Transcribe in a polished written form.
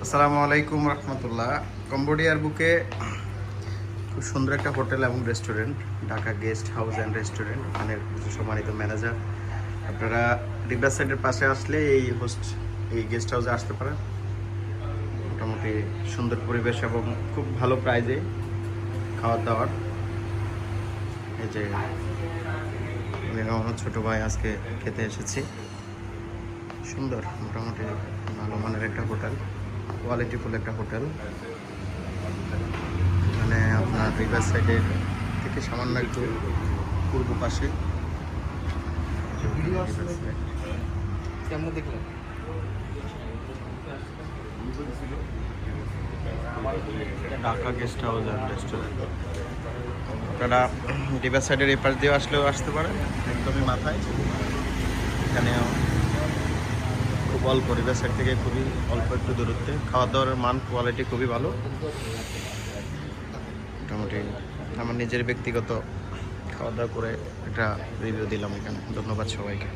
আসসালামু আলাইকুম রহমতুল্লাহ। কম্বোডিয়ার বুকে খুব সুন্দর একটা হোটেল এবং restaurant, Dhaka guest house and restaurant. ওখানে সম্মানিত ম্যানেজার। আপনারা রিভার সাইডের পাশে আসলে এই গেস্ট হাউসে আসতে পারেন। মোটামুটি সুন্দর পরিবেশ এবং খুব ভালো প্রাইজে খাওয়ার দাওয়ার। এই যে আমি আমার ছোটো ভাই আজকে খেতে এসেছি। সুন্দর, মোটামুটি ভালো মানের একটা হোটেল, কোয়ালিটিফুল একটা হোটেল। মানে আপনার রিভার সাইডের থেকে সামান্য একটু পূর্ব পাশে Dhaka guest house and restaurant. আপনারা রিভার সাইডের এই পাশ দিয়েও আসলেও আসতে পারেন, একদমই মাথায়। এখানেও খুব অল্প, রিভার সাইড থেকে খুবই অল্প একটু দূরত্বে। খাওয়া দাওয়ার মান কোয়ালিটি খুবই ভালো। মোটামুটি আমার নিজের ব্যক্তিগত খাওয়া দাওয়া করে একটা রিভিউ দিলাম এখানে। ধন্যবাদ সবাইকে।